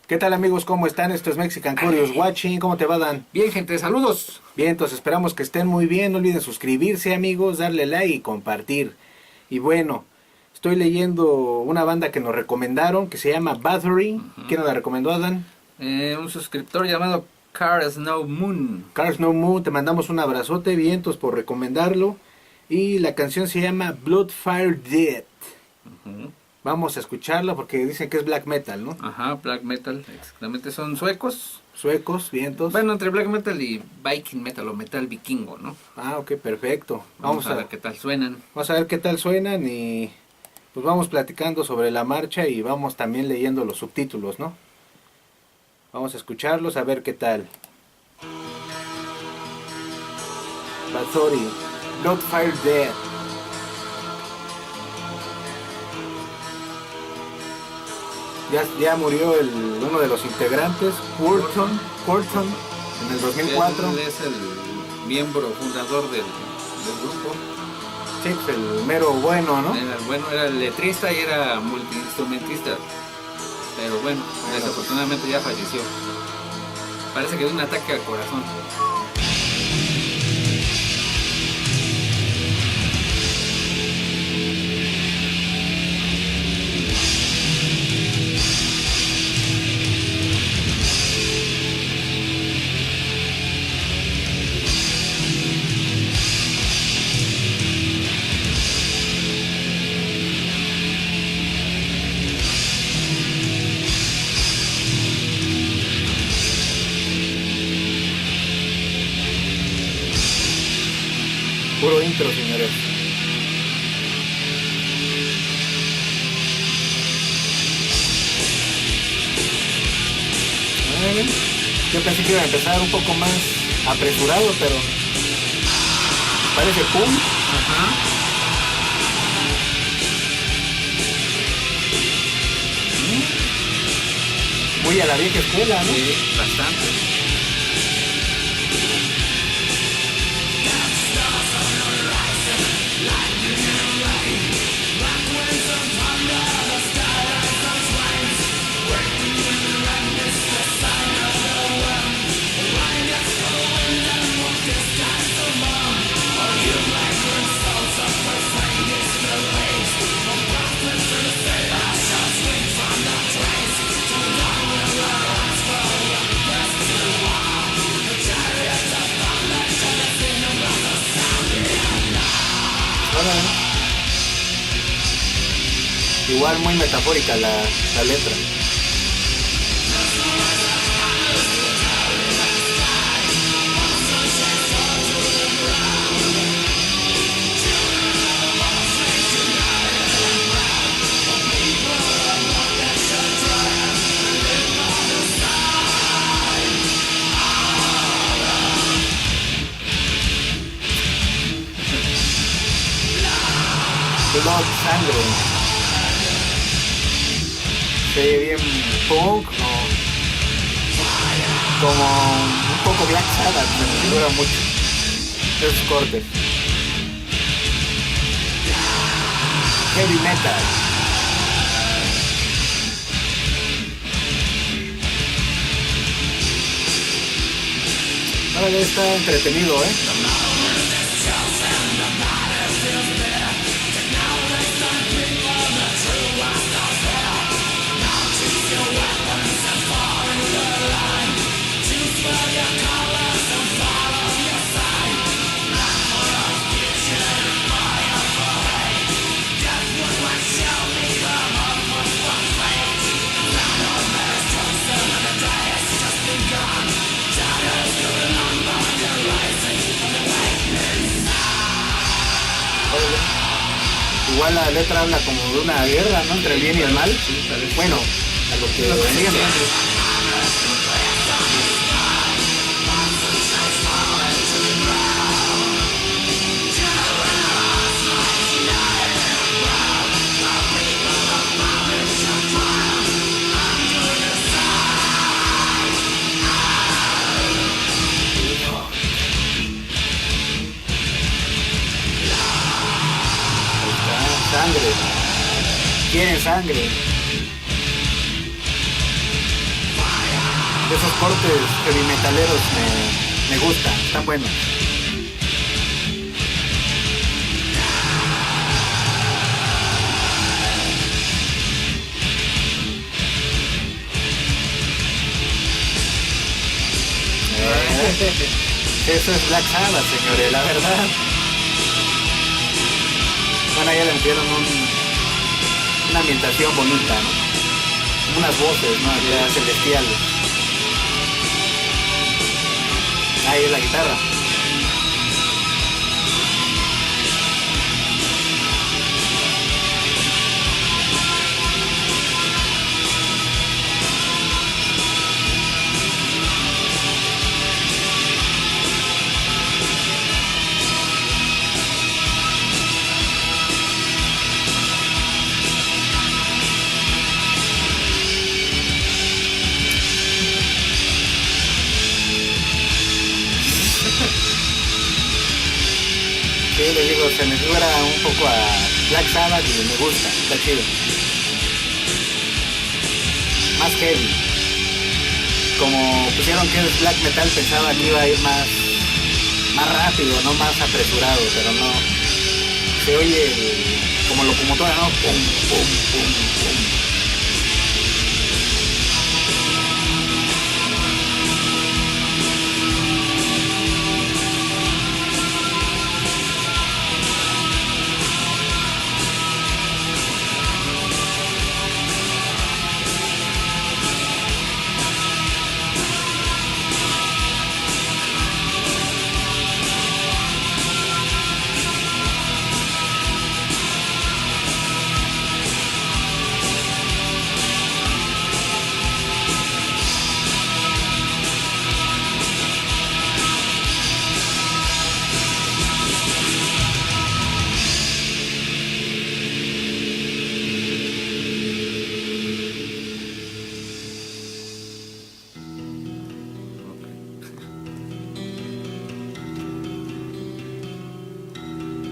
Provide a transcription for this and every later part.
¿Qué tal amigos? ¿Cómo están? Esto es Mexican Curious Watching. ¿Cómo te va, Dan? Bien, gente, saludos. Bien, entonces esperamos que estén muy bien. No olviden suscribirse, amigos, darle like y compartir. Y bueno, estoy leyendo una banda que nos recomendaron que se llama Bathory. ¿Quién nos la recomendó, Dan? Un suscriptor llamado Car Snow Moon. Cars No Moon, te mandamos un abrazote, vientos por recomendarlo. Y la canción se llama Bloodfire Dead. Vamos a escucharla porque dicen que es black metal, ¿no? Ajá, black metal, exactamente. Son suecos. Suecos, vientos. Bueno, entre black metal y viking metal o metal vikingo, ¿no? Ah, ok, perfecto. Vamos a ver qué tal suenan. Vamos a ver qué tal suenan y pues vamos platicando sobre la marcha y vamos también leyendo los subtítulos, ¿no? Vamos a escucharlos a ver qué tal. Bathory, Bloodfire Dead. Ya murió uno de los integrantes, Quorthon, en el 2004. Él es el miembro fundador del grupo. Sí, pues el mero bueno, ¿no? Era el letrista y era multiinstrumentista. Pero bueno, desafortunadamente ya falleció. Parece que de un ataque al corazón. Puro intro, señores. Yo pensé que iba a empezar un poco más apresurado, pero parece pum. Ajá. Muy a la vieja escuela, ¿no? Sí, bastante. Igual muy metafórica la letra. Blood, sangre. Se ve bien punk, como un poco Black Sabbath, me dura mucho esos cortes. Heavy metal. Ahora ya está entretenido, ¿eh? Igual la letra habla como de una guerra, ¿no? Entre el bien y el mal. Bueno, a lo que entiendo. Sangre. Quieren sangre. De esos cortes heavy metaleros me gustan, están buenos. Eso es Black Sabbath, señores, la verdad. Bueno, ya le metieron una ambientación bonita, ¿no? Unas voces, ¿no? Ya celestiales. Ahí es la guitarra. Sí, le digo, se me figura un poco a Black Sabbath y me gusta, está chido. Más heavy. Como pusieron que es black metal, pensaba que iba a ir más rápido, no más apresurado, pero no. Se oye como locomotora, ¿no? Pum, pum, pum, pum.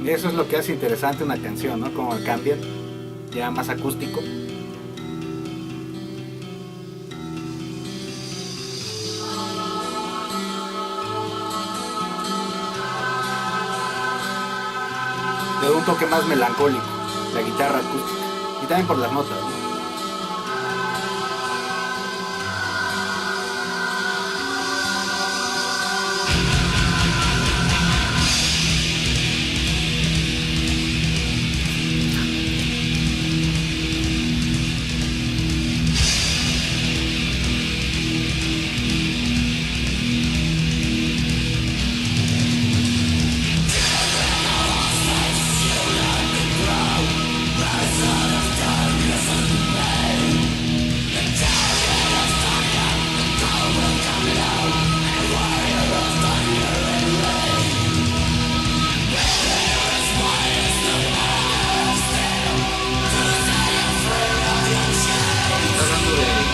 Eso es lo que hace interesante una canción, ¿no? Como cambian, ya más acústico. Le da un toque más melancólico, la guitarra acústica. Y también por las notas, ¿no?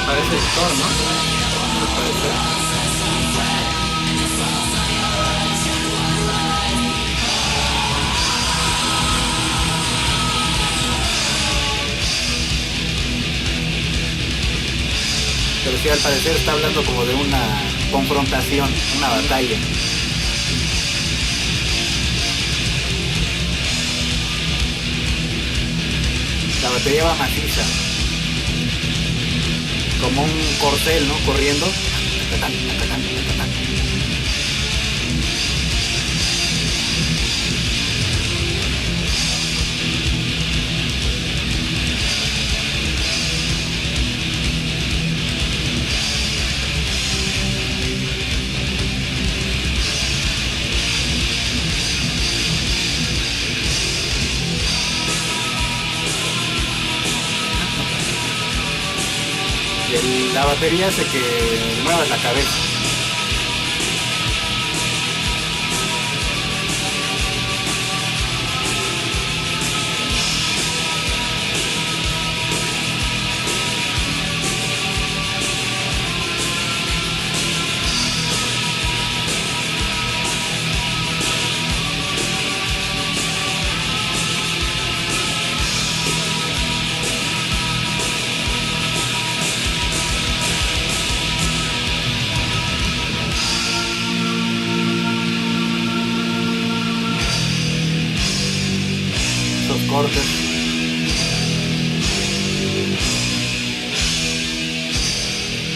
Parece Thor, ¿no? Me parece. Pero sí, al parecer está hablando como de una confrontación, una batalla. La batería va maciza. Como un corcel, ¿no? Corriendo. La batería hace que muevas la cabeza. cortes.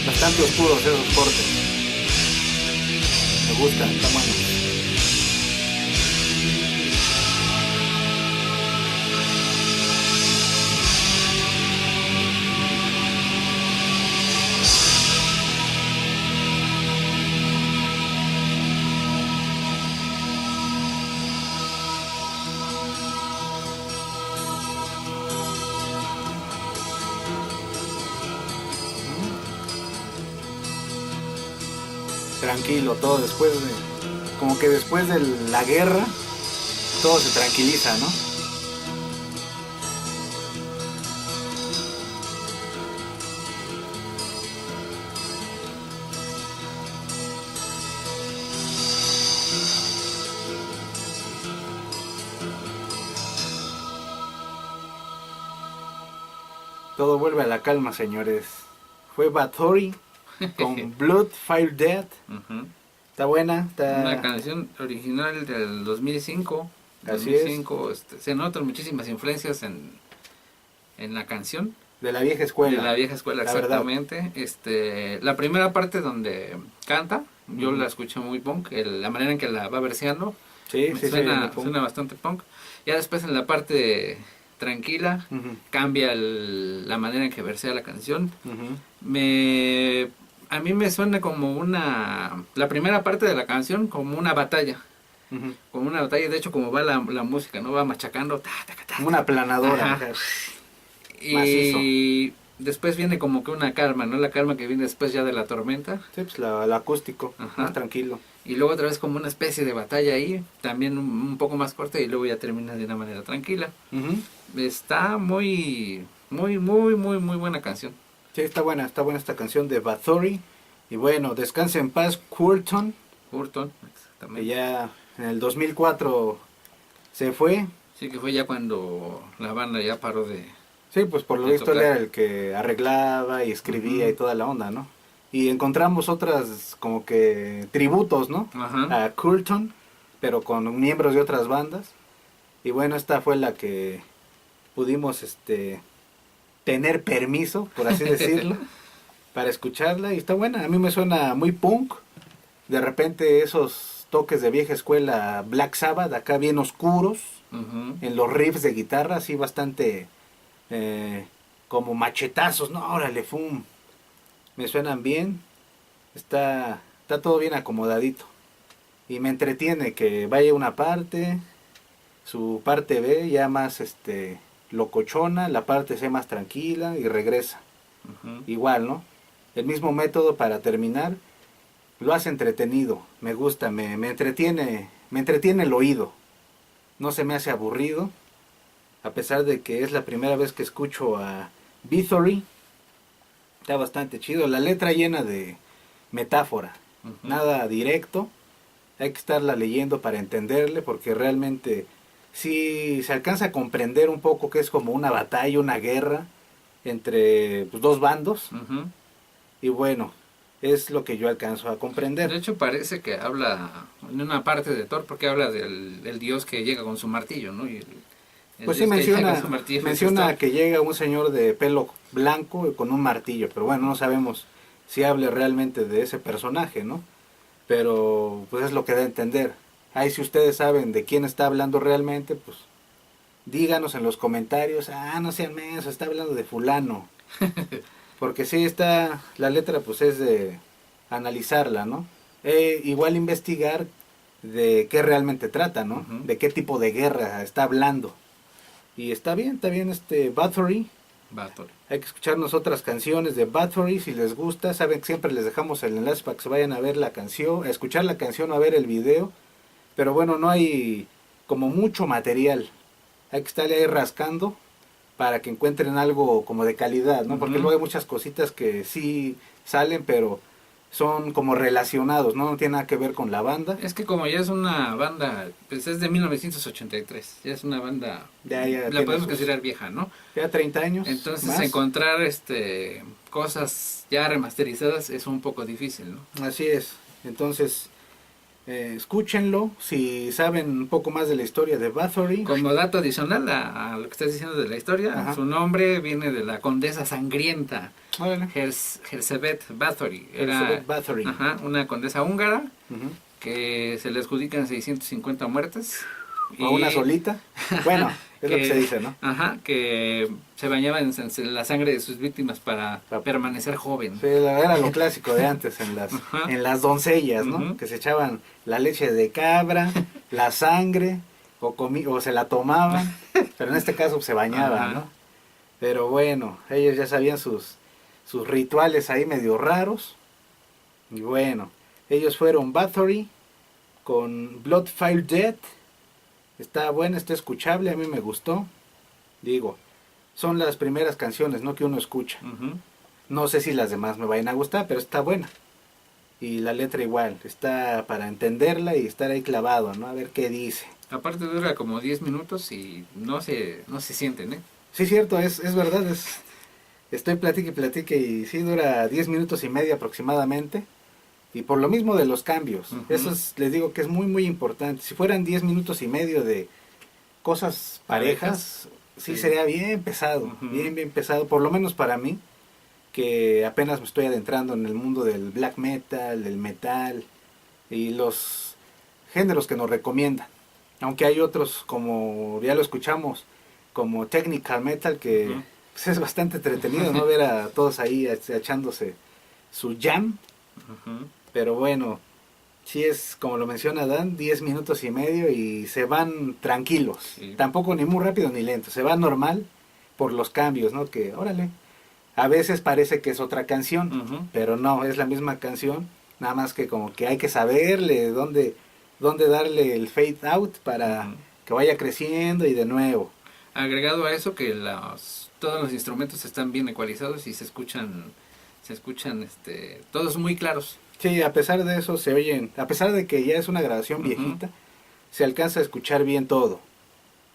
Bastante oscuros esos cortes. Me gustan, está bueno. Tranquilo, todo después de, como que después de la guerra, todo se tranquiliza, ¿no? Todo vuelve a la calma, señores. Fue Bathory con Blood, Fire, Death. Está buena, está... Una canción original del 2005. Así 2005, se notan muchísimas influencias en la canción. De la vieja escuela. De la vieja escuela, la exactamente. La primera parte donde canta, yo la escuché muy punk, la manera en que la va verseando, sí, suena bastante punk. Ya después en la parte tranquila, cambia la manera en que versea la canción. A mí me suena como la primera parte de la canción como una batalla. Como una batalla, de hecho como va la música, ¿no? Va machacando. Como una planadora. Y después viene como que una calma, ¿no? La calma que viene después ya de la tormenta. Sí, pues lo acústico, más tranquilo. Y luego otra vez como una especie de batalla ahí, también un poco más corta y luego ya termina de una manera tranquila. Está muy buena canción. Sí, está buena esta canción de Bathory. Y bueno, descanse en paz, Curtin. Exactamente. Que ya en el 2004 se fue. Sí, que fue ya cuando la banda ya paró de... Sí, pues por lo visto él era el que arreglaba y escribía y toda la onda, ¿no? Y encontramos otras como que tributos, ¿no? A Curtin, pero con miembros de otras bandas. Y bueno, esta fue la que pudimos tener permiso, por así decirlo, para escucharla. Y está buena, a mí me suena muy punk. De repente esos toques de vieja escuela Black Sabbath, acá bien oscuros, en los riffs de guitarra, así bastante como machetazos, no, órale, fum. Me suenan bien, está todo bien acomodadito. Y me entretiene que vaya una parte, su parte B ya más locochona, la parte C más tranquila y regresa. Igual, ¿no? El mismo método para terminar, lo hace entretenido, me gusta, me entretiene el oído, no se me hace aburrido, a pesar de que es la primera vez que escucho a Bathory. Está bastante chido, la letra llena de metáfora, nada directo, hay que estarla leyendo para entenderle, porque realmente sí se alcanza a comprender un poco que es como una batalla, una guerra entre pues, dos bandos, y bueno, es lo que yo alcanzo a comprender. De hecho parece que habla en una parte de Thor, porque habla del dios que llega con su martillo, ¿no? Y pues sí menciona que llega un señor de pelo blanco con un martillo, pero bueno, no sabemos si hable realmente de ese personaje, ¿no? Pero pues es lo que da a entender. Ahí si ustedes saben de quién está hablando realmente, pues díganos en los comentarios, no sean mensos, está hablando de fulano. Porque sí la letra pues es de analizarla, ¿no? Igual investigar de qué realmente trata, ¿no? De qué tipo de guerra está hablando. Y está bien Bathory. Hay que escucharnos otras canciones de Bathory si les gusta. Saben que siempre les dejamos el enlace para que se vayan a ver la canción, a escuchar la canción o a ver el video. Pero bueno, no hay como mucho material. Hay que estarle ahí rascando para que encuentren algo como de calidad, ¿no? Porque luego hay muchas cositas que sí salen, pero son como relacionados, ¿no? No tiene nada que ver con la banda. Es que como ya es una banda, pues es de 1983, ya es una banda, ya la podemos considerar vieja, ¿no? Ya 30 años. Entonces más. Encontrar cosas ya remasterizadas es un poco difícil, ¿no? Así es. Entonces, Escúchenlo, si saben un poco más de la historia de Bathory. Como dato adicional a lo que estás diciendo de la historia, Ajá. su nombre viene de la condesa sangrienta, Órale. Herzebet Bathory. Elizabeth Bathory. Ajá, una condesa húngara Ujú. que se le adjudican 650 muertes. O una solita. Bueno, es lo que se dice, ¿no? Ajá, que se bañaba en la sangre de sus víctimas para permanecer joven. Sí, era lo clásico de antes Ajá. en las doncellas, ¿no? Ujú. Que se echaban la leche de cabra, la sangre, o se la tomaban, pero en este caso se bañaban, Ajá. ¿no? Pero bueno, ellos ya sabían sus rituales ahí medio raros. Y bueno, ellos fueron Bathory con Bloodfire Dead. Está buena, está escuchable, a mí me gustó. Digo, son las primeras canciones, ¿no? Que uno escucha. Ujú. No sé si las demás me vayan a gustar, pero está buena. Y la letra igual, está para entenderla y estar ahí clavado, ¿no? A ver qué dice. Aparte dura como 10 minutos y no se sienten, ¿eh? Sí, cierto, es verdad, estoy platique y platique y sí dura 10 minutos y medio aproximadamente. Y por lo mismo de los cambios, Ujú. eso les digo que es muy muy importante. Si fueran 10 minutos y medio de cosas parejas, sí, Sí. sería bien pesado, Ujú. bien pesado, por lo menos para mí, que apenas me estoy adentrando en el mundo del black metal, del metal y los géneros que nos recomiendan. Aunque hay otros, como ya lo escuchamos, como technical metal, que Ujú. pues, es bastante entretenido, ¿no? Ver a todos ahí echándose su jam. Ujú. Pero bueno, sí es, como lo menciona Dan, 10 minutos y medio y se van tranquilos. Sí. Tampoco ni muy rápido ni lento, se va normal por los cambios, ¿no? Que, órale, a veces parece que es otra canción, Ujú. pero no, es la misma canción, nada más que como que hay que saberle dónde darle el fade out para Ujú. que vaya creciendo y de nuevo. Agregado a eso que todos los instrumentos están bien ecualizados y se escuchan todos muy claros. Sí, a pesar de eso se oyen, a pesar de que ya es una grabación Ujú. viejita, se alcanza a escuchar bien todo.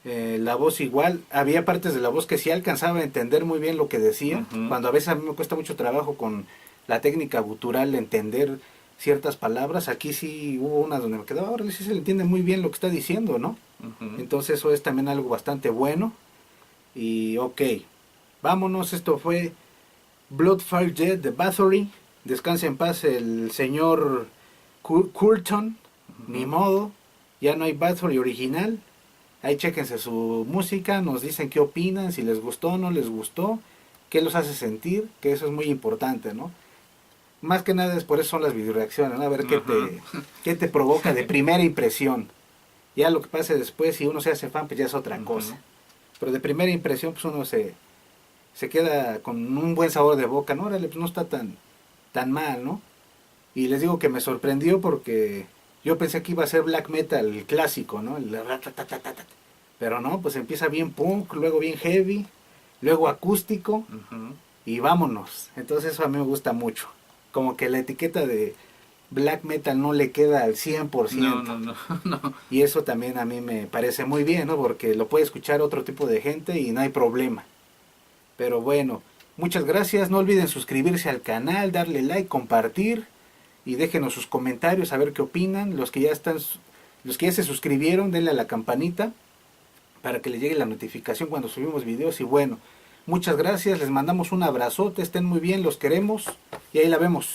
La voz igual, había partes de la voz que sí alcanzaba a entender muy bien lo que decía, Ujú. cuando a veces a mí me cuesta mucho trabajo con la técnica gutural entender ciertas palabras, aquí sí hubo unas donde me quedaba, ahora sí se le entiende muy bien lo que está diciendo, ¿no? Ujú. Entonces eso es también algo bastante bueno. Y ok, vámonos, esto fue Bloodfire Dead de Bathory. Descanse en paz el señor Coulton. Ujú. Ni modo, ya no hay Bathory original. Ahí chéquense su música, nos dicen qué opinan, si les gustó o no les gustó, qué los hace sentir, que eso es muy importante, ¿no? Más que nada es por eso son las videoreacciones, ¿no? A ver Ajá. qué te provoca de primera impresión. Ya lo que pase después, si uno se hace fan, pues ya es otra Ujú. cosa. Pero de primera impresión, pues uno se queda con un buen sabor de boca, ¿no? Órale, pues no está tan mal, ¿no? Y les digo que me sorprendió porque yo pensé que iba a ser black metal clásico, ¿no? Pero no, pues empieza bien punk, luego bien heavy, luego acústico Ujú. y vámonos. Entonces eso a mí me gusta mucho. Como que la etiqueta de black metal no le queda al 100%. No. Y eso también a mí me parece muy bien, ¿no? Porque lo puede escuchar otro tipo de gente y no hay problema. Pero bueno, muchas gracias. No olviden suscribirse al canal, darle like, compartir y déjenos sus comentarios a ver qué opinan. Los que ya se suscribieron, denle a la campanita para que les llegue la notificación cuando subimos videos. Y bueno, muchas gracias. Les mandamos un abrazote. Estén muy bien, los queremos y ahí la vemos.